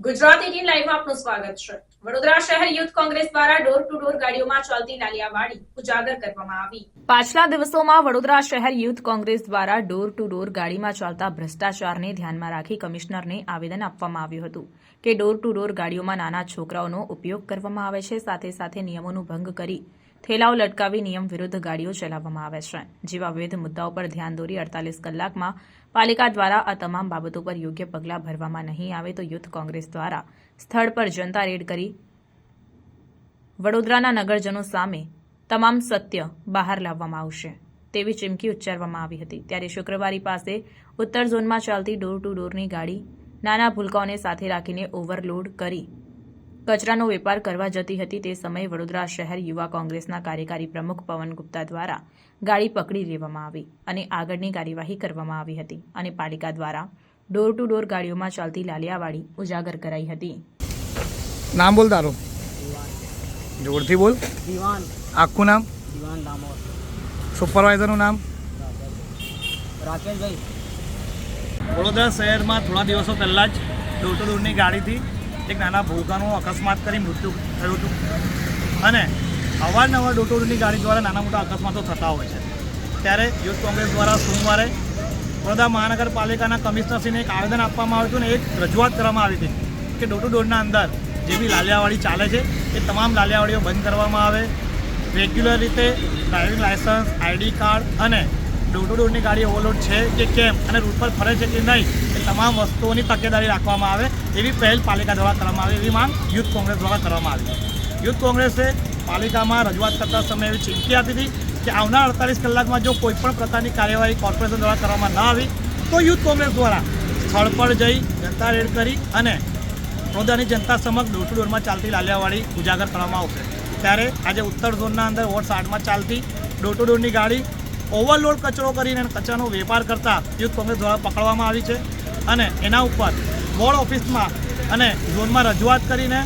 ગુજરાત 18 લાઈવમાં આપનું સ્વાગત છે। વડોદરા શહેર યુથ કોંગ્રેસ દ્વારા ડોર ટુ ડોર ગાડીઓમાં ચાલતી લાલિયાવાડી ઉજાગર કરવામાં આવી। પાછલા દિવસોમાં વડોદરા શહેર યુથ કોંગ્રેસ દ્વારા ડોર ટુ ડોર ગાડીમાં ચાલતા ભ્રષ્ટાચારને ધ્યાનમાં રાખી કમિશનરને આવેદન આપવામાં આવ્યું હતું કે ડોર ટુ ડોર ગાડીઓમાં નાના છોકરાઓનો ઉપયોગ કરવામાં આવે છે, સાથે સાથે નિયમોનો ભંગ કરી થેલાઓ લટકાવી નિયમ વિરુદ્ધ ગાડીઓ ચલાવવામાં આવે છે, જેવા વિવિધ મુદ્દાઓ પર ધ્યાન દોરી 48 કલાકમાં પાલિકા દ્વારા આ તમામ બાબતો પર યોગ્ય પગલાં ભરવામાં નહીં આવે તો યુથ કોંગ્રેસ દ્વારા સ્થળ પર જનતા રેડ કરી વડોદરાના નગરજનો સામે તમામ સત્ય બહાર લાવવામાં આવશે તેવી ચીમકી ઉચ્ચારવામાં આવી હતી। ત્યારે શુક્રવારી પાસે ઉત્તર ઝોનમાં ચાલતી ડોર ટુ ડોરની ગાડી નાના ભૂલકાઓને સાથે રાખીને ઓવરલોડ કરી કચરાનો વેપાર કરવા જતી હતી। તે સમયે વડોદરા શહેર યુવા કોંગ્રેસના કાર્યકારી પ્રમુખ પવન ગુપ્તા દ્વારા ગાડી પકડી લેવામાં આવી અને આગળની કાર્યવાહી કરવામાં આવી હતી અને પાલિકા દ્વારા ડોર ટુ ડોર ગાડીઓમાં ચાલતી લાલિયાવાડી ઉજાગર કરાઈ હતી। નામ બોલ તારું, જોરથી બોલ। દીવાન આખું નામ? દીવાન ડામોર। સુપરવાઇઝરનું નામ? રાકેશભાઈ। વડોદરા શહેરમાં થોડા દિવસો પહેલાં જ ડોર ટુ ડોરની ગાડીથી એક નાના ભૂલકાનું અકસ્માત કરી મૃત્યુ થયું હતું અને અવારનવાર ડોર ટુ ડોરની ગાડી દ્વારા નાના મોટા અકસ્માતો થતા હોય છે। ત્યારે યુથ કોંગ્રેસ દ્વારા સોમવારે વડોદરા મહાનગરપાલિકાના કમિશનરશ્રીને એક આવેદન આપવામાં આવ્યું હતું અને એક રજૂઆત કરવામાં આવી હતી કે ડોર ટુ ડોરના અંદર જે બી લાલિયાવાડી ચાલે છે એ તમામ લાલિયાવાડીઓ બંધ કરવામાં આવે, રેગ્યુલર રીતે ડ્રાઇવિંગ લાયસન્સ, આઈડી કાર્ડ અને ડોર ટુ ડોરની ગાડી ઓવરલોડ છે કે કેમ અને રૂટ પર ફરે છે કે નહીં એ તમામ વસ્તુઓની તકેદારી રાખવામાં આવે એવી પહેલ પાલિકા દ્વારા કરવામાં આવે એવી માંગ યુથ કોંગ્રેસ દ્વારા કરવામાં આવી। યુથ કોંગ્રેસે પાલિકામાં રજૂઆત કરતા સમયે એવી ચીમકી આપી હતી કે આવનાર 48 કલાકમાં જો કોઈપણ પ્રકારની કાર્યવાહી કોર્પોરેશન દ્વારા કરવામાં ન આવી તો યુથ કોંગ્રેસ દ્વારા સ્થળ પર જઈ જનતા રેડ કરી અને વડોદરાની જનતા સમક્ષ ડોર ટુ ડોરમાં ચાલતી લાલિયાવાડી ઉજાગર કરવામાં આવશે। ત્યારે આજે ઉત્તર ઝોનના અંદર વોર્ડ 60માં ચાલતી ડોર ટુ ડોરની ગાડી ઓવરલોડ કચરો કરીને કચરાનો વેપાર કરતા યુથ કોંગ્રેસ દ્વારા પકડવામાં આવી છે અને એના ઉપર વોર્ડ ઓફિસમાં અને ઝોનમાં રજૂઆત કરીને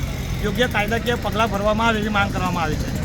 યોગ્ય કાયદાકીય પગલાં ભરવામાં આવે એવી માંગ કરવામાં આવી છે।